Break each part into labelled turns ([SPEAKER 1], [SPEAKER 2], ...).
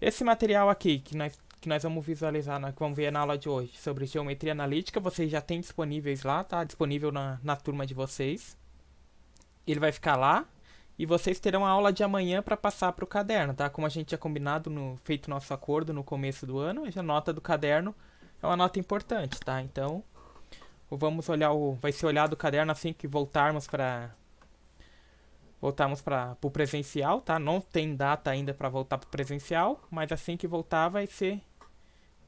[SPEAKER 1] Esse material aqui que nós vamos visualizar, que vamos ver na aula de hoje, sobre geometria analítica, vocês já têm disponíveis lá, tá? Disponível na turma de vocês. Ele vai ficar lá e vocês terão a aula de amanhã para passar para o caderno, tá? Como a gente tinha combinado, feito nosso acordo no começo do ano, a nota do caderno é uma nota importante, tá? Então, vai ser olhado o caderno assim que voltarmos para o presencial, tá? Não tem data ainda para voltar para o presencial, mas assim que voltar vai ser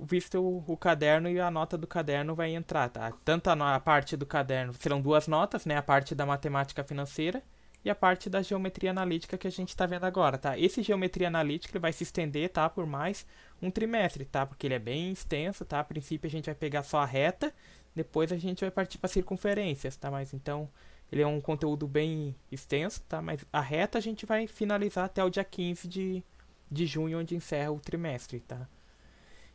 [SPEAKER 1] visto o caderno e a nota do caderno vai entrar, tá? Tanto a parte do caderno, serão duas notas, né? A parte da matemática financeira e a parte da geometria analítica que a gente está vendo agora, tá? Esse geometria analítica ele vai se estender, tá? Por mais um trimestre, tá? Porque ele é bem extenso, tá? A princípio a gente vai pegar só a reta, depois a gente vai partir para circunferências, tá? Mas então ele é um conteúdo bem extenso, tá? Mas a reta a gente vai finalizar até o dia 15 de junho, onde encerra o trimestre, tá?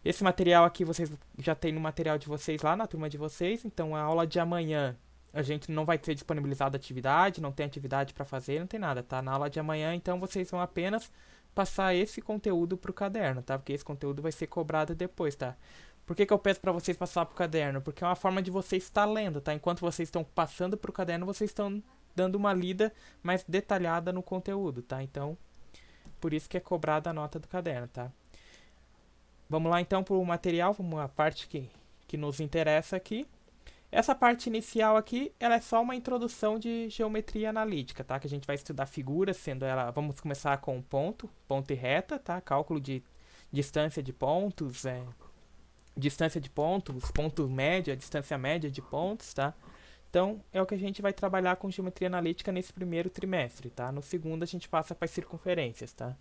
[SPEAKER 1] Esse material aqui vocês já tem no material de vocês lá na turma de vocês, então a aula de amanhã a gente não vai ter disponibilizado atividade, não tem atividade para fazer, não tem nada, tá? Na aula de amanhã, então vocês vão apenas passar esse conteúdo pro caderno, tá? Porque esse conteúdo vai ser cobrado depois, tá? Por que eu peço para vocês passar pro caderno? Porque é uma forma de vocês estar lendo, tá? Enquanto vocês estão passando pro caderno, vocês estão dando uma lida mais detalhada no conteúdo, tá? Então, por isso que é cobrada a nota do caderno, tá? Vamos lá então para o material, vamos a parte que nos interessa aqui. Essa parte inicial aqui, ela é só uma introdução de geometria analítica, tá? Que a gente vai estudar figuras, sendo ela, vamos começar com ponto e reta, tá? Cálculo de distância de pontos, distância de pontos, ponto média, distância média de pontos, tá? Então, é o que a gente vai trabalhar com geometria analítica nesse primeiro trimestre, tá? No segundo a gente passa para as circunferências, tá?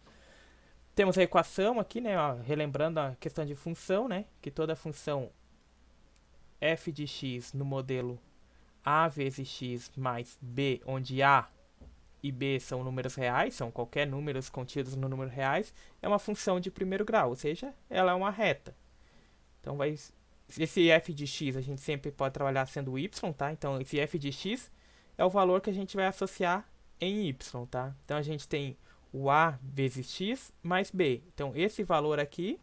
[SPEAKER 1] Temos a equação aqui, né? Ó, relembrando a questão de função, né? Que toda função f de x no modelo a vezes x mais b, onde a e b são números reais, são qualquer números contidos no número reais, é uma função de primeiro grau, ou seja, ela é uma reta. Então, esse f de x a gente sempre pode trabalhar sendo y, tá? Então, esse f de x é o valor que a gente vai associar em y, tá? Então, a gente tem o a vezes x mais b. Então, esse valor aqui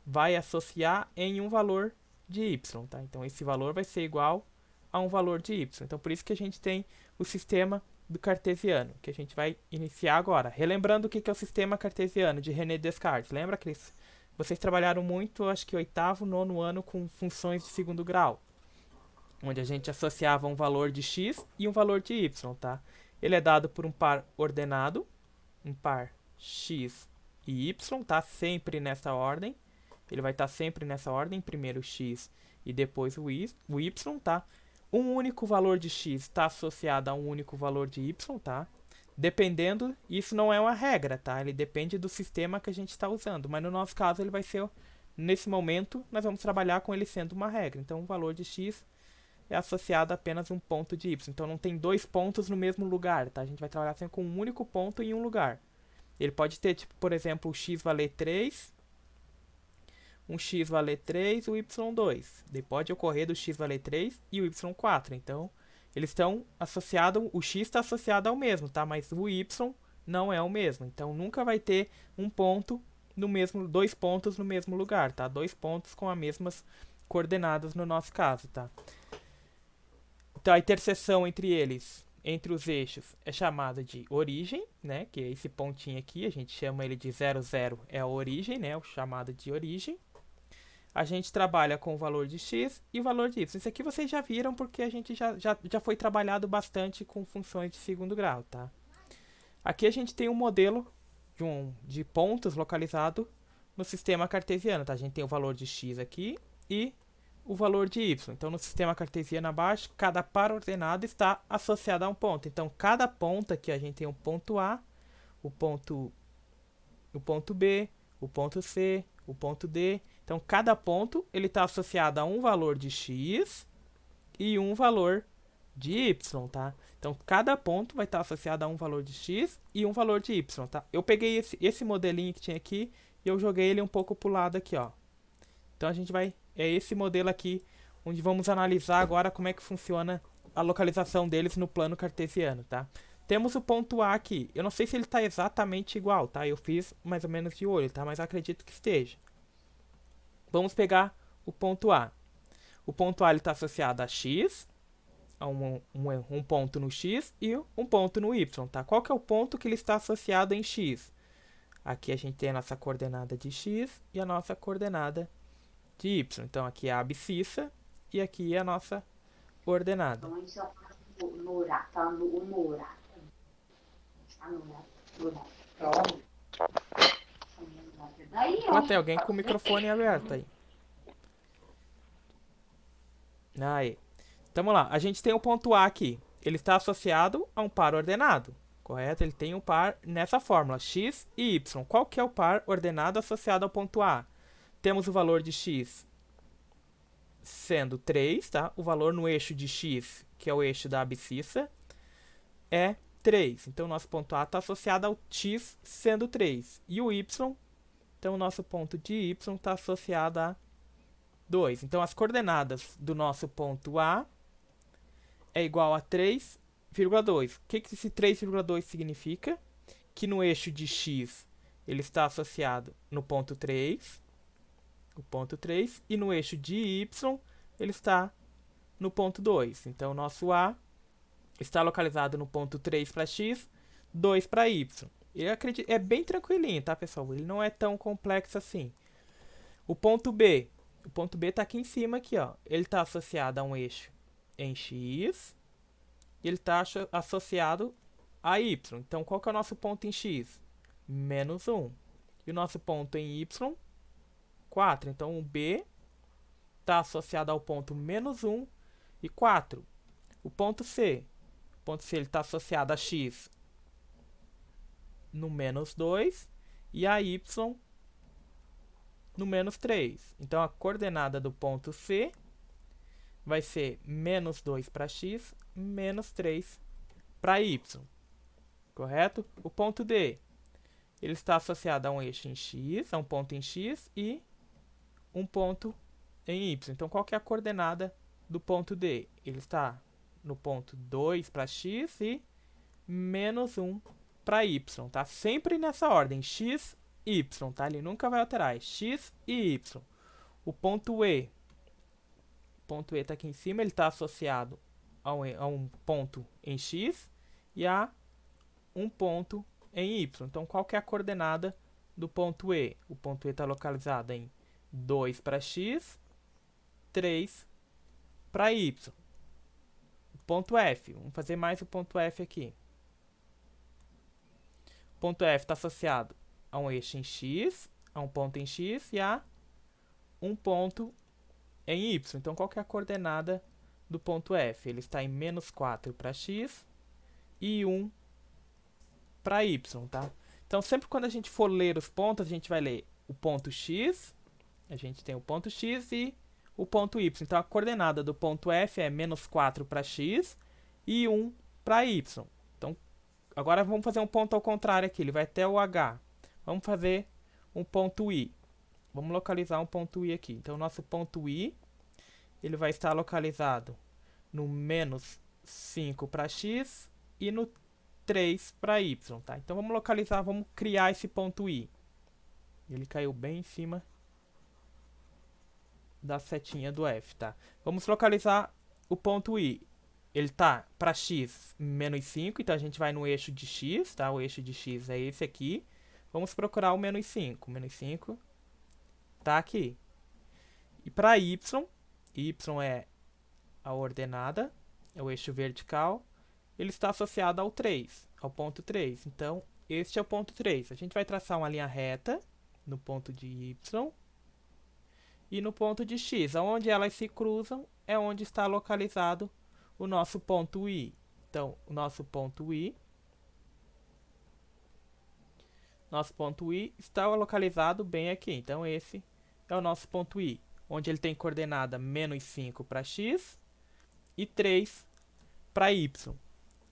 [SPEAKER 1] vai associar em um valor de y, tá? Então, esse valor vai ser igual a um valor de y. Então, por isso que a gente tem o sistema do cartesiano, que a gente vai iniciar agora. Relembrando o que é o sistema cartesiano de René Descartes. Lembra que vocês trabalharam muito, acho que oitavo, nono ano, com funções de segundo grau, onde a gente associava um valor de x e um valor de y, tá? Ele é dado por um par ordenado, um par x e y, tá? Sempre nessa ordem. Ele vai estar sempre nessa ordem, primeiro x e depois o y, tá? Um único valor de x está associado a um único valor de y, tá? Dependendo, isso não é uma regra, tá? Ele depende do sistema que a gente está usando, mas no nosso caso ele vai ser, nesse momento, nós vamos trabalhar com ele sendo uma regra. Então, o valor de x é associado a apenas um ponto de y. Então, não tem dois pontos no mesmo lugar, tá? A gente vai trabalhar sempre com um único ponto em um lugar. Ele pode ter, tipo, por exemplo, o x valer 3, um x valer 3 e o y 2. Daí pode ocorrer do x valer 3 e o y 4. Então, eles estão associados, o x está associado ao mesmo, tá? Mas o y não é o mesmo. Então, nunca vai ter um ponto no mesmo, dois pontos no mesmo lugar, tá? Dois pontos com as mesmas coordenadas no nosso caso, tá? Então, a interseção entre eles, entre os eixos, é chamada de origem, né? Que é esse pontinho aqui, a gente chama ele de 0, 0, é a origem, né? O chamado de origem. A gente trabalha com o valor de x e o valor de y. Isso aqui vocês já viram porque a gente já foi trabalhado bastante com funções de segundo grau, tá? Aqui a gente tem um modelo de pontos localizado no sistema cartesiano, tá? A gente tem o valor de x aqui e o valor de y. Então, no sistema cartesiano abaixo, cada par ordenado está associado a um ponto. Então, cada ponto aqui a gente tem o ponto A, o ponto B, o ponto C, o ponto D. Então, cada ponto ele está associado a um valor de x e um valor de y, tá? Então, cada ponto vai estar associado a um valor de x e um valor de y, tá? Eu peguei esse modelinho que tinha aqui e eu joguei ele um pouco para o lado aqui, ó. Então, a gente vai... É esse modelo aqui, onde vamos analisar agora como é que funciona a localização deles no plano cartesiano, tá? Temos o ponto A aqui. Eu não sei se ele está exatamente igual, tá? Eu fiz mais ou menos de olho, tá? Mas acredito que esteja. Vamos pegar o ponto A. O ponto A está associado a x, a um ponto no x e um ponto no y, tá? Qual que é o ponto que ele está associado em x? Aqui a gente tem a nossa coordenada de x e a nossa coordenada de y. Então aqui é a abscissa e aqui é a nossa ordenada. Tem alguém com o microfone aberto aí. Aí. Então vamos lá. A gente tem o ponto A aqui. Ele está associado a um par ordenado. Correto? Ele tem um par nessa fórmula, x e y. Qual que é o par ordenado associado ao ponto A? Temos o valor de x sendo 3, tá? O valor no eixo de x, que é o eixo da abscissa, é 3. Então, o nosso ponto A está associado ao x sendo 3. E o y, então, o nosso ponto de y está associado a 2. Então, as coordenadas do nosso ponto A é igual a 3,2. O que esse 3,2 significa? Que no eixo de x ele está associado no ponto 3, o ponto 3, e no eixo de y ele está no ponto 2. Então, o nosso A está localizado no ponto 3 para x, 2 para y. Eu acredito, é bem tranquilinho, tá, pessoal? Ele não é tão complexo assim. O ponto B está aqui em cima, aqui, ó. Ele está associado a um eixo em x e ele está associado a y. Então, qual que é o nosso ponto em x? Menos 1. E o nosso ponto em y? 4. Então, o B está associado ao ponto menos 1 e 4. O ponto C ele está associado a x no menos 2 e a y no menos 3. Então, a coordenada do ponto C vai ser menos 2 para x, menos 3 para y. Correto? O ponto D, ele está associado a um eixo em x, a um ponto em x e um ponto em y. Então, qual que é a coordenada do ponto D? Ele está no ponto 2 para x e menos 1 para y, tá? Sempre nessa ordem, x, y, tá? Ele nunca vai alterar, é x e y. O ponto E está aqui em cima, ele está associado a um ponto em x e a um ponto em y. Então, qual que é a coordenada do ponto E? O ponto E está localizado em 2 para x, 3 para y. O ponto F, vamos fazer mais o ponto F aqui. O ponto F está associado a um eixo em x, a um ponto em x e a um ponto em y. Então, qual que é a coordenada do ponto F? Ele está em menos 4 para x e 1 para y, tá? Então, sempre quando a gente for ler os pontos, a gente vai ler o ponto x, a gente tem o ponto x e o ponto y. Então, a coordenada do ponto F é menos 4 para x e 1 para y. Então, agora vamos fazer um ponto ao contrário aqui, ele vai até o H. Vamos fazer um ponto I. Vamos localizar um ponto I aqui. Então, o nosso ponto I, ele vai estar localizado no menos 5 para x e no 3 para y, tá? Então, vamos localizar, vamos criar esse ponto I. Ele caiu bem em cima da setinha do F, tá? Vamos localizar o ponto I. Ele tá para x menos 5, então a gente vai no eixo de x, tá? O eixo de x é esse aqui. Vamos procurar o menos 5. Menos 5 tá aqui. E para y é a ordenada, é o eixo vertical. Ele está associado ao 3, ao ponto 3. Então, este é o ponto 3. A gente vai traçar uma linha reta no ponto de y e no ponto de x. Onde elas se cruzam é onde está localizado o nosso ponto I. Então, o nosso ponto I está localizado bem aqui. Então, esse é o nosso ponto I, onde ele tem coordenada menos 5 para x e 3 para y.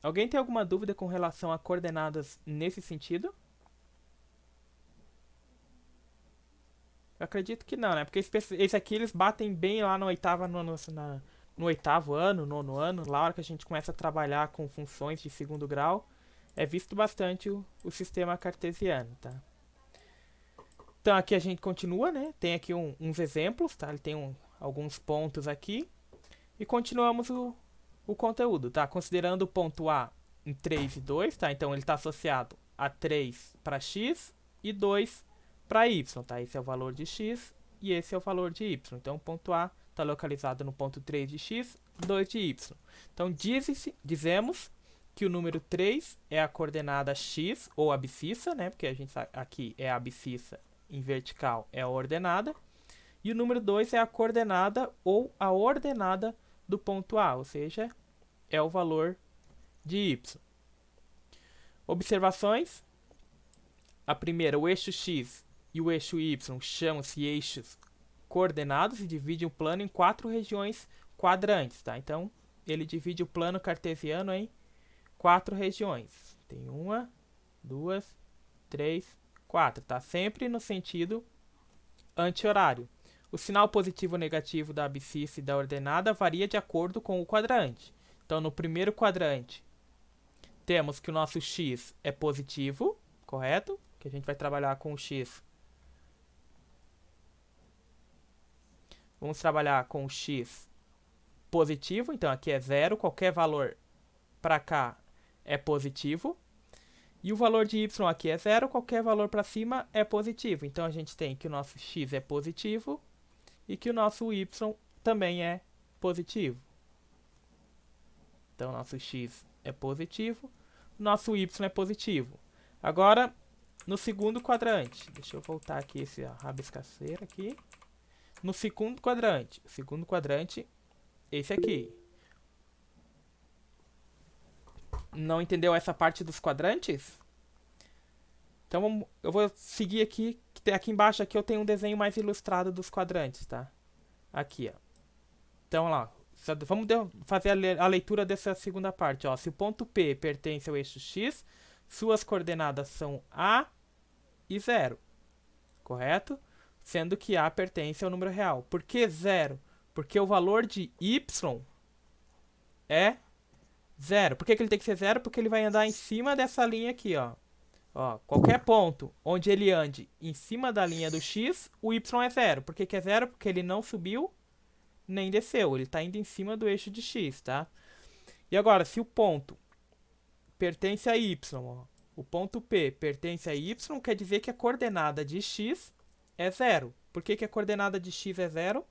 [SPEAKER 1] Alguém tem alguma dúvida com relação a coordenadas nesse sentido? Eu acredito que não, né? Porque esse aqui eles batem bem lá no oitavo ano, nono ano, lá na hora que a gente começa a trabalhar com funções de segundo grau. é visto bastante o sistema cartesiano, tá? Então aqui a gente continua, né? Tem aqui uns exemplos, tá? Ele tem alguns pontos aqui. E continuamos o conteúdo, tá? Considerando o ponto A em 3 e 2, tá? Então ele está associado a 3 para x e 2 para y, tá? Esse é o valor de x e esse é o valor de y. Então o ponto A está localizado no ponto 3 de x, 2 de y. Então dizemos que o número 3 é a coordenada x, ou abscissa, né? Porque a gente aqui é a abscissa em vertical, é a ordenada. E o número 2 é a coordenada ou a ordenada do ponto A, ou seja, é o valor de y. Observações. A primeira, o eixo x e o eixo y chamam-se eixos coordenados e dividem o plano em 4 regiões quadrantes, tá? Então, ele divide o plano cartesiano em 4 regiões. Tem 1, 2, 3, 4, tá? Sempre no sentido anti-horário. O sinal positivo ou negativo da abscissa e da ordenada varia de acordo com o quadrante. Então, no primeiro quadrante, temos que o nosso x é positivo, correto? Que a gente vai trabalhar com o x. Vamos trabalhar com o x positivo, então aqui é 0, qualquer valor para cá é positivo. E o valor de y aqui é 0, qualquer valor para cima é positivo. Então a gente tem que o nosso x é positivo e que o nosso y também é positivo. Então, nosso x é positivo, nosso y é positivo. Agora, no segundo quadrante, deixa eu voltar aqui esse rabiscaceiro aqui. No segundo quadrante, esse aqui. Não entendeu essa parte dos quadrantes? Então, eu vou seguir aqui, aqui embaixo aqui eu tenho um desenho mais ilustrado dos quadrantes, tá? Aqui, ó. Então, lá, vamos fazer a leitura dessa segunda parte. Ó. Se o ponto P pertence ao eixo x, suas coordenadas são A e 0, correto? Sendo que A pertence ao número real. Por que 0? Porque o valor de y é 0. Por que ele tem que ser 0? Porque ele vai andar em cima dessa linha aqui, ó. Qualquer ponto onde ele ande em cima da linha do x, o y é 0. Por que é 0? Porque ele não subiu nem desceu, ele está indo em cima do eixo de x, tá? E agora, se o ponto pertence a y, ó, o ponto P pertence a y, quer dizer que a coordenada de x é 0. Por que a coordenada de x é 0?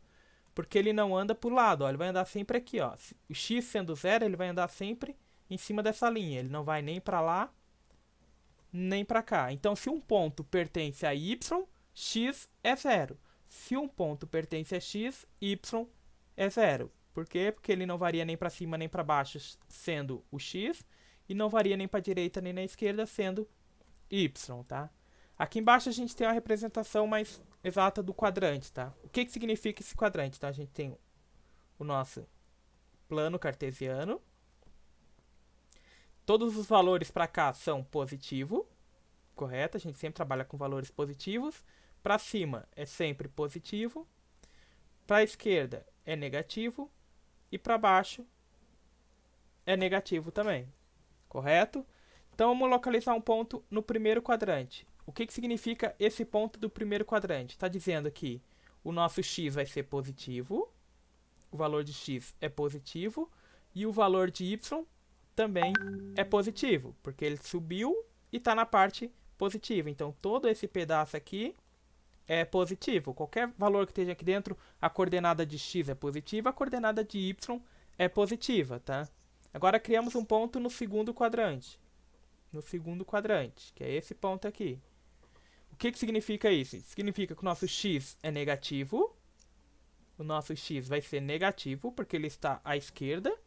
[SPEAKER 1] Porque ele não anda para o lado, ó, ele vai andar sempre aqui, ó. O x sendo 0, ele vai andar sempre em cima dessa linha, ele não vai nem para lá, nem para cá. Então, se um ponto pertence a y, x é 0. Se um ponto pertence a x, y é 0. Por quê? Porque ele não varia nem para cima nem para baixo, sendo o x, e não varia nem para a direita nem na esquerda, sendo y, tá? Aqui embaixo a gente tem a representação mais exata do quadrante, tá? O que significa esse quadrante? Então, a gente tem o nosso plano cartesiano. Todos os valores para cá são positivo, correto? A gente sempre trabalha com valores positivos. Para cima é sempre positivo. Para a esquerda é negativo e para baixo é negativo também, correto? Então vamos localizar um ponto no primeiro quadrante. O que significa esse ponto do primeiro quadrante? Está dizendo que o nosso x vai ser positivo, o valor de x é positivo e o valor de y também é positivo, porque ele subiu e está na parte positiva. Então todo esse pedaço aqui é positivo. Qualquer valor que esteja aqui dentro, a coordenada de x é positiva, a coordenada de y é positiva, tá? Agora criamos um ponto no segundo quadrante. No segundo quadrante, que é esse ponto aqui. O que significa isso? Significa que o nosso x é negativo. O nosso x vai ser negativo, porque ele está à esquerda.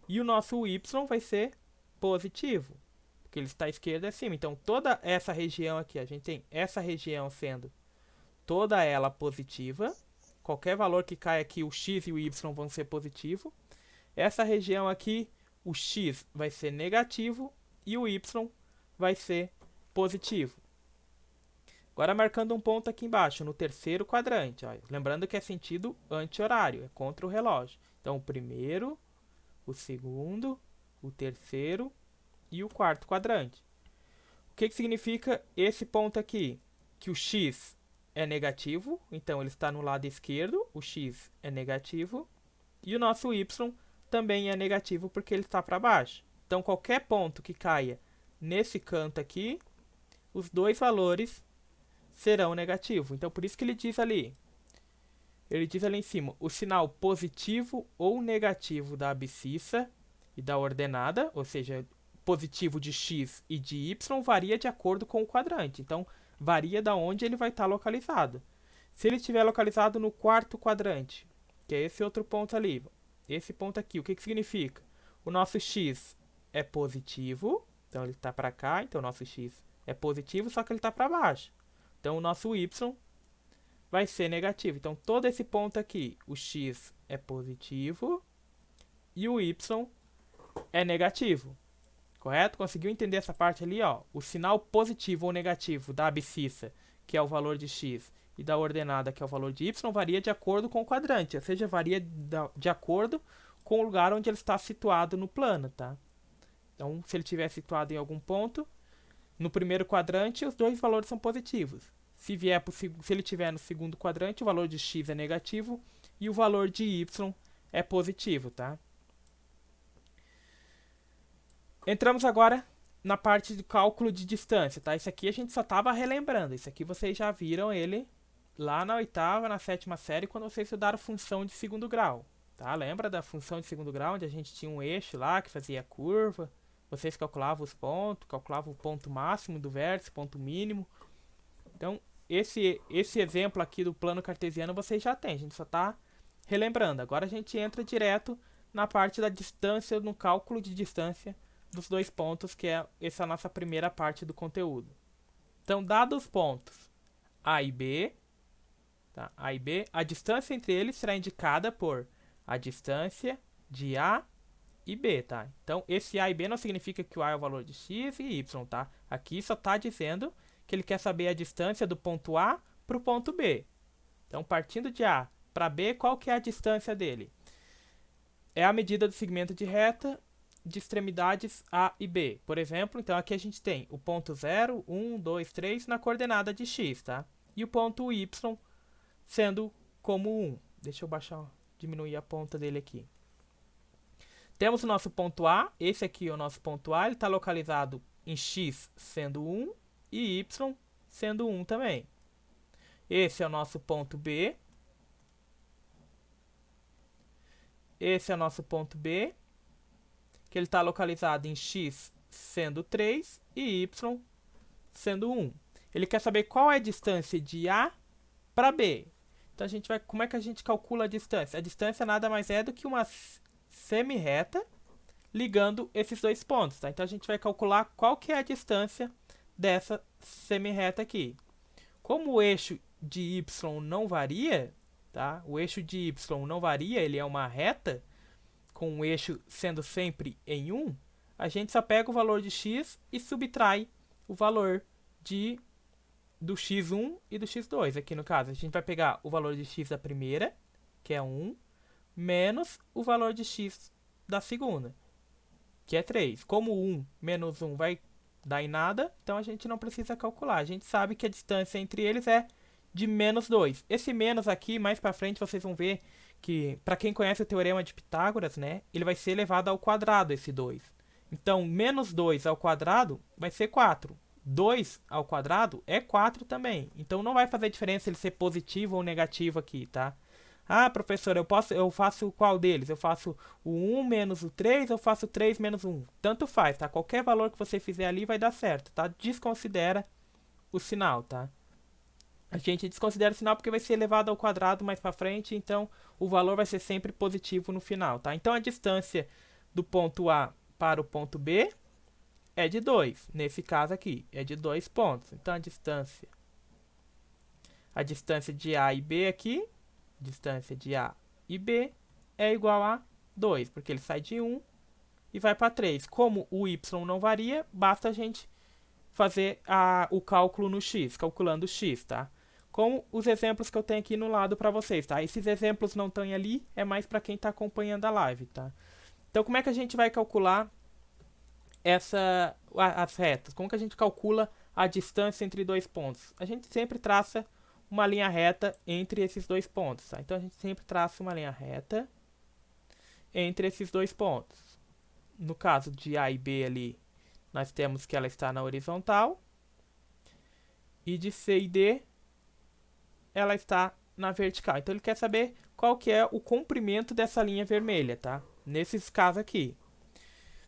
[SPEAKER 1] E o nosso y vai ser positivo, porque ele está à esquerda e acima. Então, toda essa região aqui, a gente tem essa região sendo toda ela positiva. Qualquer valor que caia aqui, o x e o y vão ser positivo. Essa região aqui, o x vai ser negativo e o y vai ser positivo. Agora marcando um ponto aqui embaixo, no terceiro quadrante. Ó. Lembrando que é sentido anti-horário, é contra o relógio. Então, o primeiro, o segundo, o terceiro e o quarto quadrante. O que significa esse ponto aqui? Que o x é negativo, então ele está no lado esquerdo, o x é negativo, e o nosso y também é negativo porque ele está para baixo. Então, qualquer ponto que caia nesse canto aqui, os dois valores serão negativos. Então, por isso que ele diz ali em cima, o sinal positivo ou negativo da abscissa e da ordenada, ou seja, positivo de x e de y, varia de acordo com o quadrante. Então, varia da onde ele vai estar localizado. Se ele estiver localizado no quarto quadrante, que é esse outro ponto ali, esse ponto aqui, o que significa? O nosso x é positivo, então ele está para cá, então o nosso x é positivo, só que ele está para baixo. Então, o nosso y vai ser negativo. Então, todo esse ponto aqui, o x é positivo e o y é negativo. Correto? Conseguiu entender essa parte ali? Ó? O sinal positivo ou negativo da abscissa, que é o valor de x, e da ordenada, que é o valor de y, varia de acordo com o quadrante. Ou seja, varia de acordo com o lugar onde ele está situado no plano. Tá? Então, se ele estiver situado em algum ponto, no primeiro quadrante, os dois valores são positivos. Se ele estiver no segundo quadrante, o valor de x é negativo e o valor de y é positivo, tá? Entramos agora na parte do cálculo de distância, tá? Isso aqui a gente só estava relembrando. Isso aqui vocês já viram ele lá na oitava, na sétima série, quando vocês estudaram função de segundo grau, tá? Lembra da função de segundo grau, onde a gente tinha um eixo lá que fazia curva? Vocês calculavam os pontos, calculavam o ponto máximo do vértice, ponto mínimo. Então, esse exemplo aqui do plano cartesiano vocês já têm, a gente só está relembrando. Agora a gente entra direto na parte da distância, no cálculo de distância dos dois pontos, que é essa a nossa primeira parte do conteúdo. Então, dados os pontos A e B, tá? A e B, a distância entre eles será indicada por a distância de A e B, tá? Então, esse A e B não significa que o A é o valor de x e y, tá? Aqui só está dizendo que ele quer saber a distância do ponto A para o ponto B. Então, partindo de A para B, qual que é a distância dele? É a medida do segmento de reta de extremidades A e B. Por exemplo, então aqui a gente tem o ponto 0, 1, 2, 3 na coordenada de x, tá? E o ponto Y sendo como 1. Deixa eu diminuir a ponta dele aqui. Temos o nosso ponto A, esse aqui é o nosso ponto A, ele está localizado em x sendo 1 e y sendo 1 também. Esse é o nosso ponto B. Esse é o nosso ponto B, que ele está localizado em x sendo 3 e y sendo 1. Ele quer saber qual é a distância de A para B. Então, a gente vai, como é que a gente calcula a distância? A distância nada mais é do que uma semi-reta ligando esses dois pontos. Tá? Então, a gente vai calcular qual que é a distância dessa semi-reta aqui. Como o eixo de y não varia, tá? O eixo de y não varia, ele é uma reta, com o eixo sendo sempre em 1, a gente só pega o valor de x e subtrai o valor do x1 e do x2. Aqui no caso, a gente vai pegar o valor de x da primeira, que é 1, menos o valor de x da segunda, que é 3. Como 1 menos 1 vai dar em nada, então a gente não precisa calcular. A gente sabe que a distância entre eles é de menos 2. Esse menos aqui, mais para frente, vocês vão ver que, para quem conhece o teorema de Pitágoras, né, ele vai ser elevado ao quadrado, esse 2. Então, menos 2 ao quadrado vai ser 4. 2 ao quadrado é 4 também. Então, não vai fazer diferença ele ser positivo ou negativo aqui, tá? Ah, professor, eu faço qual deles? Eu faço o 1 menos o 3, eu faço 3 menos 1. Tanto faz, tá? Qualquer valor que você fizer ali vai dar certo, tá? Desconsidera o sinal, tá? A gente desconsidera o sinal porque vai ser elevado ao quadrado mais para frente, então o valor vai ser sempre positivo no final, tá? Então a distância do ponto A para o ponto B é de 2. Nesse caso aqui, é de 2 pontos. Então a distância de A e B aqui, distância de A e B é igual a 2, porque ele sai de 1 e vai para 3. Como o y não varia, basta a gente fazer o cálculo no x, calculando o x, tá? Como os exemplos que eu tenho aqui no lado para vocês, tá? Esses exemplos não estão ali, é mais para quem está acompanhando a live, tá? Então, como é que a gente vai calcular as retas? Como que a gente calcula a distância entre dois pontos? A gente sempre traça uma linha reta entre esses dois pontos, tá? Então a gente sempre traça uma linha reta entre esses dois pontos. No caso de A e B ali, nós temos que ela está na horizontal. E de C e D, ela está na vertical. Então ele quer saber qual que é o comprimento dessa linha vermelha, tá? Nesses casos aqui.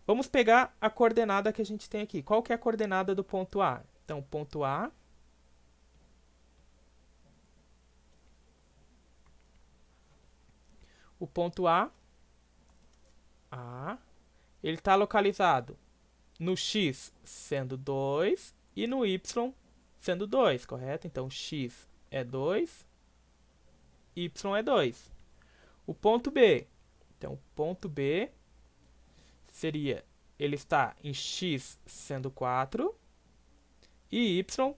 [SPEAKER 1] Vamos pegar a coordenada que a gente tem aqui. Qual que é a coordenada do ponto A? Então, ponto A o ponto A, ele está localizado no X sendo 2 e no Y sendo 2, correto? Então, X é 2, Y é 2. O ponto B, então, o ponto B seria, ele está em X sendo 4 e Y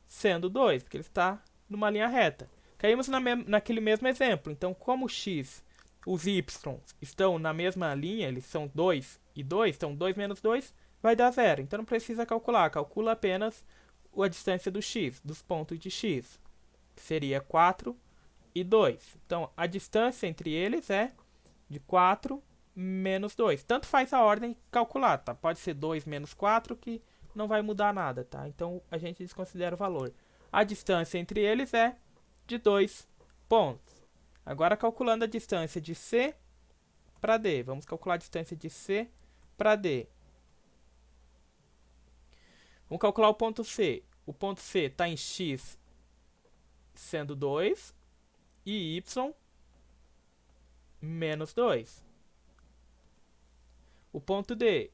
[SPEAKER 1] sendo 2, porque ele está numa linha reta. Caímos naquele mesmo exemplo. Então, como X, os Y estão na mesma linha, eles são 2 e 2, então 2 menos 2 vai dar 0. Então não precisa calcular, calcula apenas a distância do X, dos pontos de X, que seria 4 e 2. Então a distância entre eles é de 4 menos 2. Tanto faz a ordem calcular, tá? Pode ser 2 menos 4 que não vai mudar nada, tá? Então a gente desconsidera o valor. A distância entre eles é de 2 pontos. Agora calculando a distância de C para D. Vamos calcular a distância de C para D. Vamos calcular o ponto C. O ponto C está em X sendo 2 e Y menos 2. O ponto D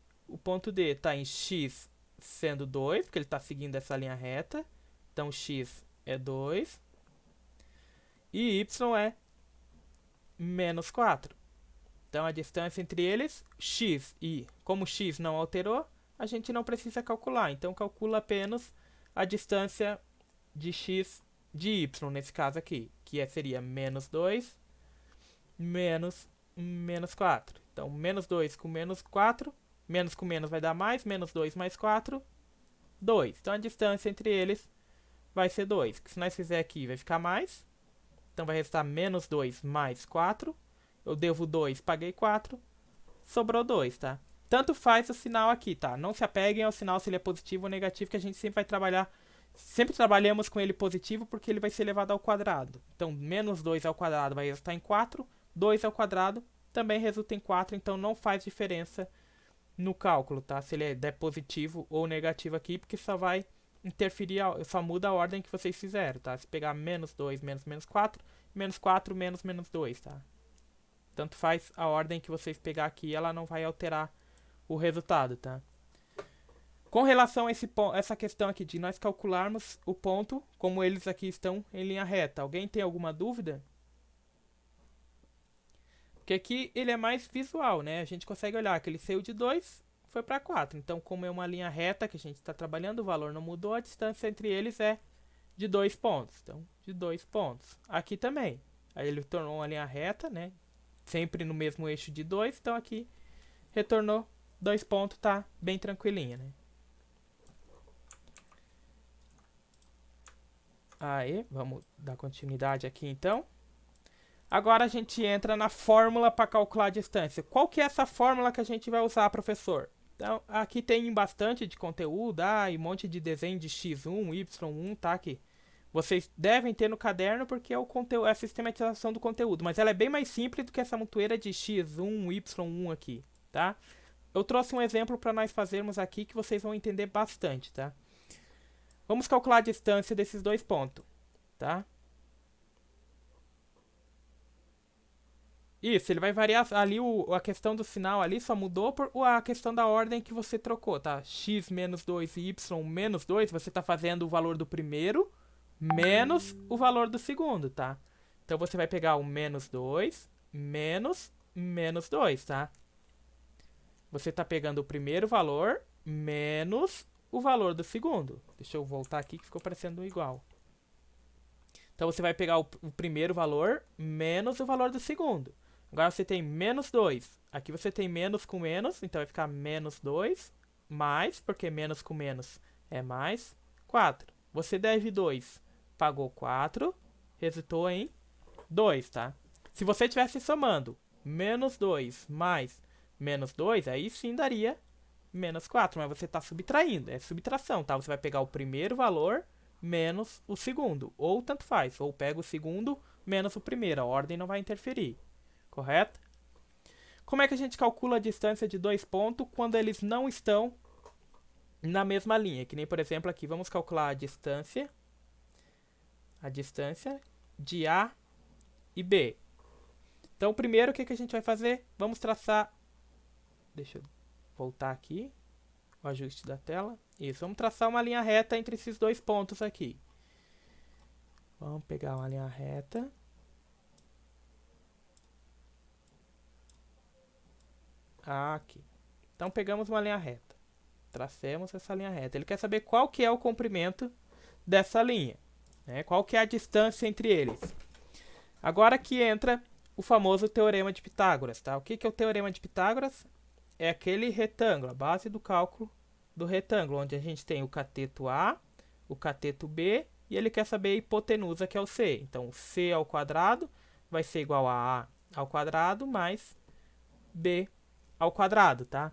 [SPEAKER 1] está em X sendo 2, porque ele está seguindo essa linha reta. Então, X é 2. E Y é menos 4. Então, a distância entre eles, X e... Como X não alterou, a gente não precisa calcular. Então, calcula apenas a distância de X de Y, nesse caso aqui. Que seria menos 2 menos 4. Então, menos 2 com menos 4. Menos com menos vai dar mais. Menos 2 mais 4, 2. Então, a distância entre eles vai ser 2. Se nós fizer aqui, vai ficar mais. Então, vai restar menos 2 mais 4. Eu devo 2, paguei 4. Sobrou 2, tá? Tanto faz o sinal aqui, tá? Não se apeguem ao sinal se ele é positivo ou negativo, que a gente sempre vai trabalhar. Sempre trabalhamos com ele positivo porque ele vai ser elevado ao quadrado. Então, menos 2 ao quadrado vai resultar em 4. 2 ao quadrado também resulta em 4. Então, não faz diferença no cálculo, tá? Se ele é positivo ou negativo aqui, porque só vai interferir, só muda a ordem que vocês fizeram, tá? Se pegar menos 2 menos menos 4, menos 4 menos menos 2, tá? Tanto faz a ordem que vocês pegar aqui, ela não vai alterar o resultado, tá? Com relação a essa questão aqui de nós calcularmos o ponto, como eles aqui estão em linha reta. Alguém tem alguma dúvida? Porque aqui ele é mais visual, né? A gente consegue olhar que ele saiu de 2, foi para 4. Então, como é uma linha reta que a gente está trabalhando, o valor não mudou, a distância entre eles é de 2 pontos. Então, de 2 pontos. Aqui também. Aí ele tornou uma linha reta, né? Sempre no mesmo eixo de 2. Então, aqui retornou 2 pontos, tá bem tranquilinha, né? Aí, vamos dar continuidade aqui então. Agora a gente entra na fórmula para calcular a distância. Qual que é essa fórmula que a gente vai usar, professor? Então, aqui tem bastante de conteúdo, e um monte de desenho de x1, y1, tá? Que vocês devem ter no caderno porque é o conteúdo, é a sistematização do conteúdo. Mas ela é bem mais simples do que essa montoeira de x1, y1 aqui, tá? Eu trouxe um exemplo para nós fazermos aqui que vocês vão entender bastante, tá? Vamos calcular a distância desses dois pontos, tá? Isso, ele vai variar ali, a questão do sinal ali só mudou por a questão da ordem que você trocou, tá? X menos 2 e Y menos 2, você tá fazendo o valor do primeiro menos o valor do segundo, tá? Então você vai pegar o menos 2 menos 2, tá? Você tá pegando o primeiro valor menos o valor do segundo. Deixa eu voltar aqui que ficou parecendo igual. Então você vai pegar o primeiro valor menos o valor do segundo. Agora você tem menos 2. Aqui você tem menos com menos, então vai ficar menos 2 mais, porque menos com menos é mais, 4. Você deve 2, pagou 4, resultou em 2, tá? Se você estivesse somando menos 2 mais menos 2, aí sim daria menos 4, mas você está subtraindo, é subtração, tá? Você vai pegar o primeiro valor menos o segundo, ou tanto faz, ou pega o segundo menos o primeiro, a ordem não vai interferir, correto? Como é que a gente calcula a distância de dois pontos quando eles não estão na mesma linha? Que nem, por exemplo, aqui, vamos calcular a distância de A e B. Então, primeiro, o que a gente vai fazer? Vamos traçar... Deixa eu voltar aqui, o ajuste da tela. Isso, vamos traçar uma linha reta entre esses dois pontos aqui. Vamos pegar uma linha reta. Aqui. Então, pegamos uma linha reta. Tracemos essa linha reta. Ele quer saber qual que é o comprimento dessa linha, né? Qual que é a distância entre eles. Agora que entra o famoso teorema de Pitágoras, tá? O que é o teorema de Pitágoras? É aquele retângulo, a base do cálculo do retângulo, onde a gente tem o cateto A, o cateto B, e ele quer saber a hipotenusa, que é o C. Então, C ao quadrado vai ser igual a A ao quadrado mais B ao quadrado, tá?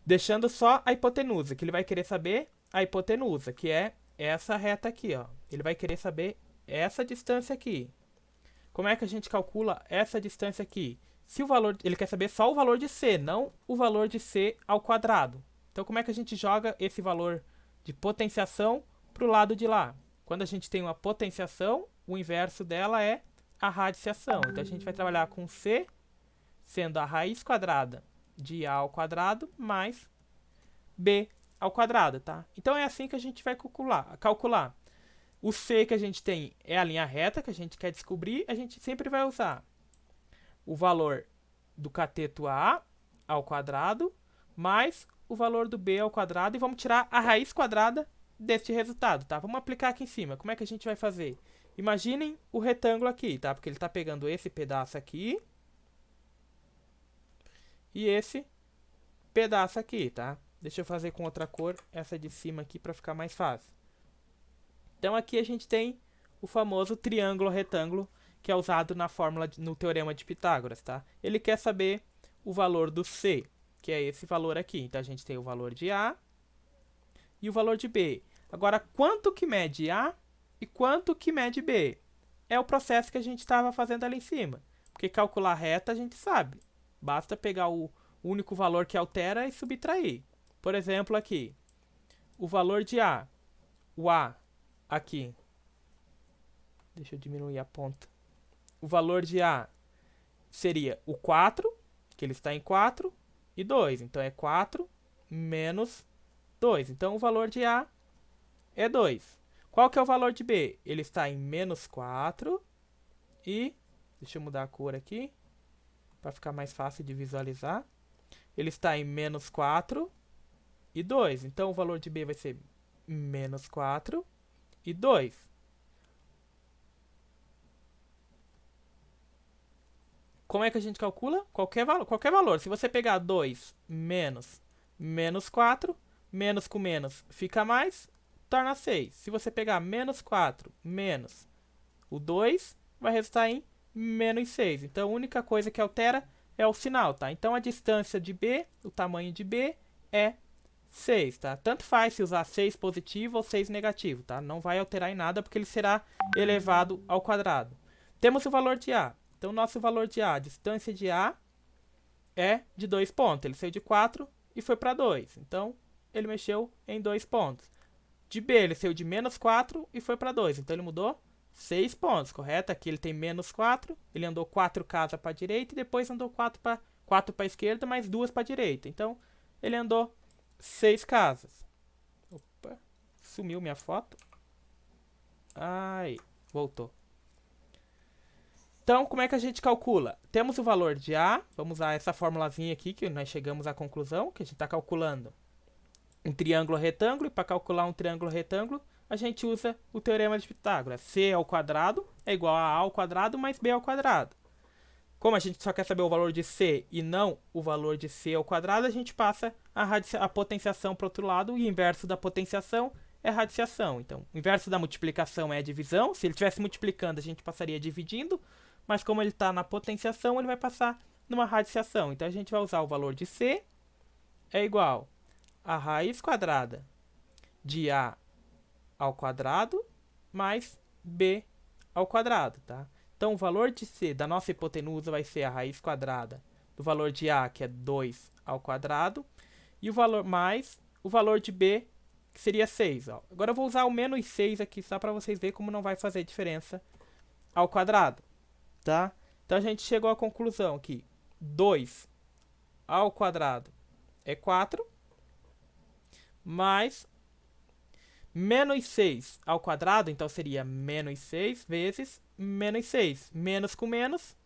[SPEAKER 1] Deixando só a hipotenusa, que ele vai querer saber a hipotenusa, que é essa reta aqui, ó. Ele vai querer saber essa distância aqui. Como é que a gente calcula essa distância aqui? Se o valor, ele quer saber só o valor de C, não o valor de C ao quadrado. Então, como é que a gente joga esse valor de potenciação para o lado de lá? Quando a gente tem uma potenciação, o inverso dela é a radiciação. Então, a gente vai trabalhar com C sendo a raiz quadrada de A ao quadrado mais B ao quadrado, tá? Então, é assim que a gente vai calcular. O C que a gente tem é a linha reta que a gente quer descobrir, a gente sempre vai usar o valor do cateto A ao quadrado mais o valor do B ao quadrado e vamos tirar a raiz quadrada deste resultado, tá? Vamos aplicar aqui em cima. Como é que a gente vai fazer? Imaginem o retângulo aqui, tá? Porque ele está pegando esse pedaço aqui e esse pedaço aqui, tá? Deixa eu fazer com outra cor essa de cima aqui para ficar mais fácil. Então aqui a gente tem o famoso triângulo retângulo que é usado na fórmula no teorema de Pitágoras, tá? Ele quer saber o valor do C, que é esse valor aqui. Então a gente tem o valor de A e o valor de B. Agora, quanto que mede A e quanto que mede B? É o processo que a gente estava fazendo ali em cima. Porque calcular reta a gente sabe. Basta pegar o único valor que altera e subtrair. Por exemplo, aqui, o valor de A, o A aqui. Deixa eu diminuir a ponta. O valor de A seria o 4, que ele está em 4, e 2. Então, é 4 menos 2. Então, o valor de A é 2. Qual que é o valor de B? Ele está em menos 4 e... Deixa eu mudar a cor aqui, para ficar mais fácil de visualizar. Ele está em menos 4 e 2. Então, o valor de B vai ser menos 4 e 2. Como é que a gente calcula? Qualquer valor. Se você pegar 2 menos 4, menos com menos fica mais, torna 6. Se você pegar menos 4 menos o 2, vai resultar em menos 6. Então, a única coisa que altera é o sinal, tá? Então, a distância de B, o tamanho de B, é 6, tá? Tanto faz se usar 6 positivo ou 6 negativo, tá? Não vai alterar em nada porque ele será elevado ao quadrado. Temos o valor de A. Então, nosso valor de A, a distância de A é de 2 pontos. Ele saiu de 4 e foi para 2. Então, ele mexeu em 2 pontos. De B, ele saiu de menos 4 e foi para 2. Então, ele mudou 6 pontos, correto? Aqui ele tem menos 4. Ele andou 4 casas para a direita e depois andou 4 para a esquerda, mais 2 para a direita. Então, ele andou 6 casas. Opa, sumiu minha foto. Ai, voltou. Então, como é que a gente calcula? Temos o valor de A, vamos usar essa formulazinha aqui que nós chegamos à conclusão, que a gente está calculando um triângulo retângulo, e para calcular um triângulo retângulo, a gente usa o teorema de Pitágoras. C ao quadrado é igual a ao quadrado mais B ao quadrado. Como a gente só quer saber o valor de C e não o valor de C ao quadrado, a gente passa a potenciação para o outro lado, e o inverso da potenciação é radiciação. Então, o inverso da multiplicação é a divisão. Se ele estivesse multiplicando, a gente passaria dividindo, mas como ele está na potenciação, ele vai passar numa radiciação. Então, a gente vai usar o valor de C é igual a raiz quadrada de A ao quadrado mais B ao quadrado, tá? Então, o valor de C da nossa hipotenusa vai ser a raiz quadrada do valor de A, que é 2 ao quadrado, e o valor mais o valor de B, que seria 6. Ó. Agora eu vou usar o menos 6 aqui, só para vocês verem como não vai fazer diferença ao quadrado, tá? Então, a gente chegou à conclusão que 2 ao quadrado é 4, mais menos 6 ao quadrado, então seria menos 6 vezes menos 6. Menos com menos,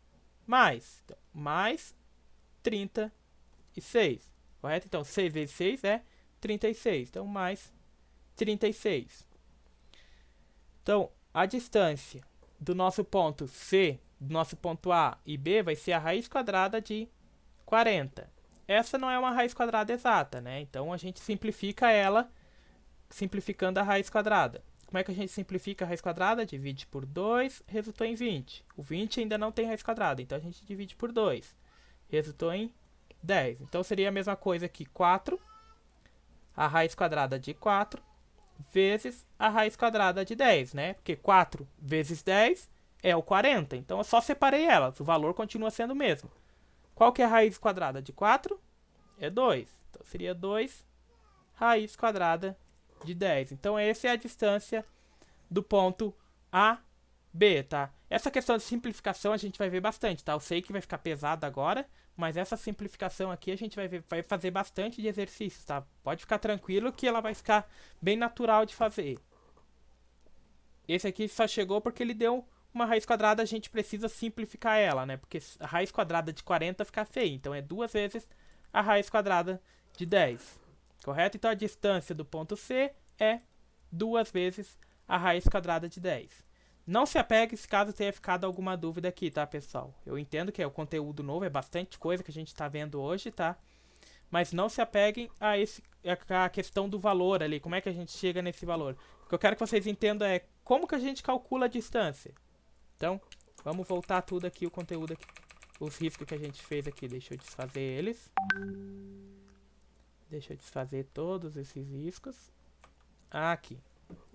[SPEAKER 1] mais. Então, mais 36. Correto? Então, 6 vezes 6 é 36. Então, mais 36. Então, a distância do nosso ponto C, do nosso ponto A e B, vai ser a raiz quadrada de 40. Essa não é uma raiz quadrada exata, né? Então, a gente simplifica ela simplificando a raiz quadrada. Como é que a gente simplifica a raiz quadrada? Divide por 2, resultou em 20. O 20 ainda não tem raiz quadrada, então a gente divide por 2. Resultou em 10. Então seria a mesma coisa que 4, a raiz quadrada de 4, vezes a raiz quadrada de 10, né? Porque 4 vezes 10 é o 40, então eu só separei elas, o valor continua sendo o mesmo. Qual que é a raiz quadrada de 4? É 2. Então seria 2 raiz quadrada de 10. Então, essa é a distância do ponto A, B, tá? Essa questão de simplificação a gente vai ver bastante, tá? Eu sei que vai ficar pesado agora, mas essa simplificação aqui a gente vai fazer bastante de exercícios, tá? Pode ficar tranquilo que ela vai ficar bem natural de fazer. Esse aqui só chegou porque ele deu uma raiz quadrada, a gente precisa simplificar ela, né? Porque a raiz quadrada de 40 fica feia, então é 2 vezes a raiz quadrada de 10. Correto? Então, a distância do ponto C é 2 vezes a raiz quadrada de 10. Não se apegue se caso tenha ficado alguma dúvida aqui, tá, pessoal? Eu entendo que é o conteúdo novo, é bastante coisa que a gente está vendo hoje, tá? Mas não se apeguem a questão do valor ali, como é que a gente chega nesse valor. O que eu quero que vocês entendam é como que a gente calcula a distância. Então, vamos voltar tudo aqui, o conteúdo aqui, os riscos que a gente fez aqui. Deixa eu desfazer eles. Deixa eu desfazer todos esses riscos. Aqui.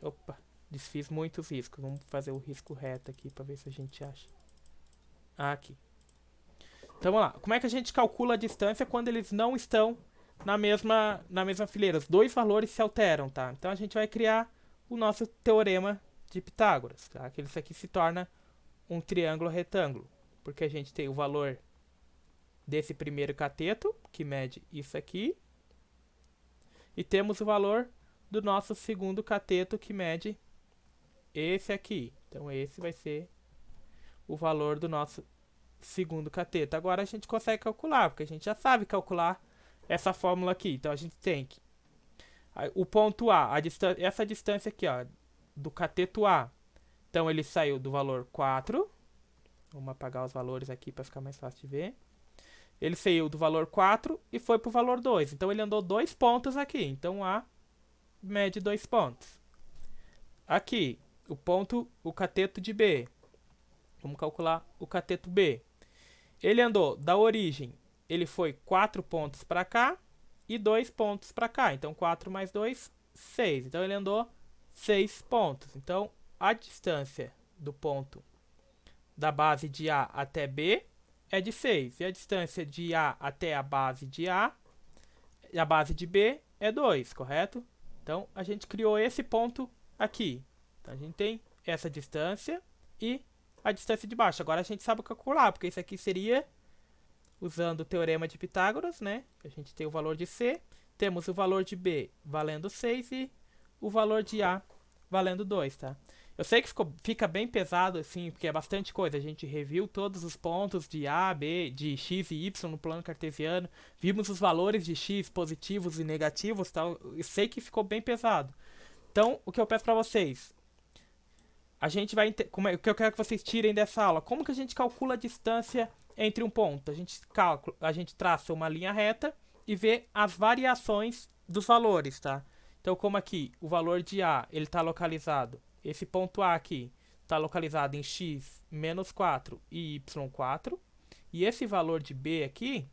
[SPEAKER 1] Opa, desfiz muitos riscos. Vamos fazer o risco reto aqui para ver se a gente acha. Aqui. Então vamos lá. Como é que a gente calcula a distância quando eles não estão na mesma fileira? Os dois valores se alteram, tá? Então a gente vai criar o nosso teorema de Pitágoras, tá? Que isso aqui se torna um triângulo retângulo. Porque a gente tem o valor desse primeiro cateto, que mede isso aqui. E temos o valor do nosso segundo cateto, que mede esse aqui. Então, esse vai ser o valor do nosso segundo cateto. Agora, a gente consegue calcular, porque a gente já sabe calcular essa fórmula aqui. Então, a gente tem que... O ponto A, essa distância aqui, ó, do cateto A. Então, ele saiu do valor 4. Vamos apagar os valores aqui para ficar mais fácil de ver. Ele saiu do valor 4 e foi para o valor 2. Então, ele andou 2 pontos aqui. Então, A mede 2 pontos. Aqui, o cateto de B. Vamos calcular o cateto B. Ele andou da origem, ele foi 4 pontos para cá e 2 pontos para cá. Então, 4 mais 2, 6. Então, ele andou 6 pontos. Então, a distância do ponto da base de A até B é de 6. E a distância de A até a base de A, e a base de B, é 2, correto? Então, a gente criou esse ponto aqui. Então, a gente tem essa distância e a distância de baixo. Agora, a gente sabe calcular, porque isso aqui seria, usando o teorema de Pitágoras, né? A gente tem o valor de C, temos o valor de B valendo 6 e o valor de A valendo 2, tá? Eu sei que fica bem pesado, assim, porque é bastante coisa. A gente reviu todos os pontos de A, B, de X e Y no plano cartesiano. Vimos os valores de X positivos e negativos, tal. Eu sei que ficou bem pesado. Então, o que eu peço para vocês... A gente vai... o que eu quero que vocês tirem dessa aula. Como que a gente calcula a distância entre um ponto. A gente traça uma linha reta e vê as variações dos valores, tá? Então, como aqui o valor de A ele está localizado, esse ponto A aqui está localizado em x menos 4 e y 4, e esse valor de B aqui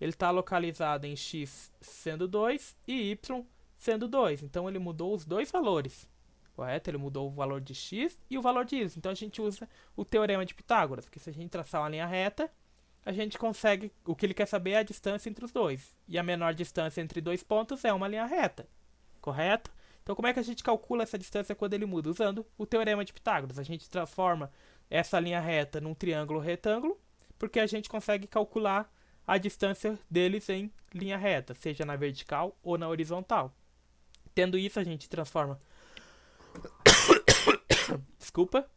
[SPEAKER 1] ele está localizado em x sendo 2 e y sendo 2. Então, ele mudou os dois valores. Correto? Ele mudou o valor de x e o valor de y. Então a gente usa o teorema de Pitágoras, porque se a gente traçar uma linha reta, a gente consegue. O que ele quer saber é a distância entre os dois. E a menor distância entre dois pontos é uma linha reta. Correto? Então como é que a gente calcula essa distância quando ele muda? Usando o teorema de Pitágoras. A gente transforma essa linha reta num triângulo retângulo, porque a gente consegue calcular a distância deles em linha reta, seja na vertical ou na horizontal. Tendo isso, a gente transforma. Desculpa.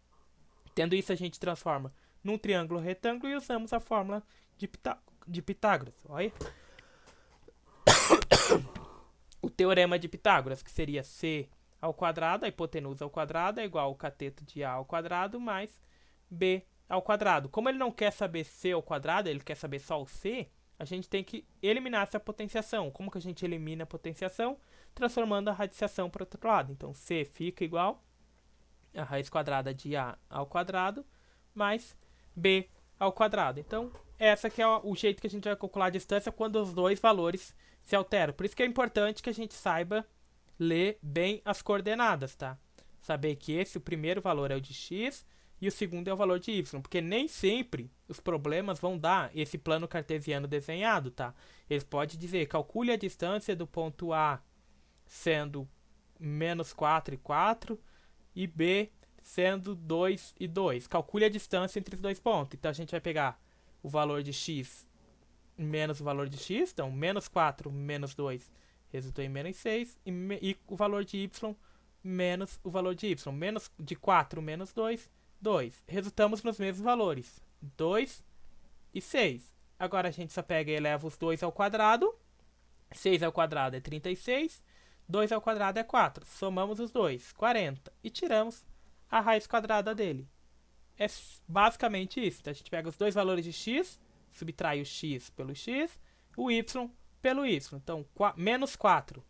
[SPEAKER 1] Tendo isso, a gente transforma num triângulo retângulo e usamos a fórmula de Pitágoras. Olha. O teorema de Pitágoras, que seria c ao quadrado, a hipotenusa ao quadrado, é igual ao cateto de a ao quadrado mais b ao quadrado. Como ele não quer saber c ao quadrado, ele quer saber só o c, a gente tem que eliminar essa potenciação. Como que a gente elimina a potenciação? Transformando a radiciação para o outro lado. Então, c fica igual a raiz quadrada de a ao quadrado mais b ao quadrado. Então, essa que é o jeito que a gente vai calcular a distância quando os dois valores se alteram. Por isso que é importante que a gente saiba ler bem as coordenadas, tá? Saber que o primeiro valor é o de x e o segundo é o valor de y, porque nem sempre os problemas vão dar esse plano cartesiano desenhado, tá? Eles podem dizer, calcule a distância do ponto A sendo menos 4 e 4, e B sendo 2 e 2. Calcule a distância entre os dois pontos. Então, a gente vai pegar o valor de x menos o valor de x. Então, menos 4 menos 2 resultou em menos 6. E o valor de y menos o valor de y. Menos de 4 menos 2, 2. Resultamos nos mesmos valores. 2 e 6. Agora, a gente só pega e eleva os 2 ao quadrado. 6 ao quadrado é 36. 2 ao quadrado é 4. Somamos os dois, 40. E tiramos a raiz quadrada dele. É basicamente isso. Então, a gente pega os dois valores de x, subtrai o x pelo x, o y pelo y. Então, menos 4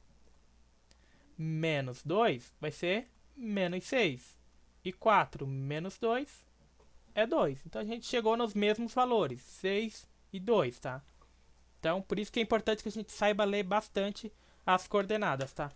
[SPEAKER 1] menos 2 vai ser menos 6. E 4 menos 2 é 2. Então, a gente chegou nos mesmos valores, 6 e 2, tá? Então, por isso que é importante que a gente saiba ler bastante as coordenadas, tá?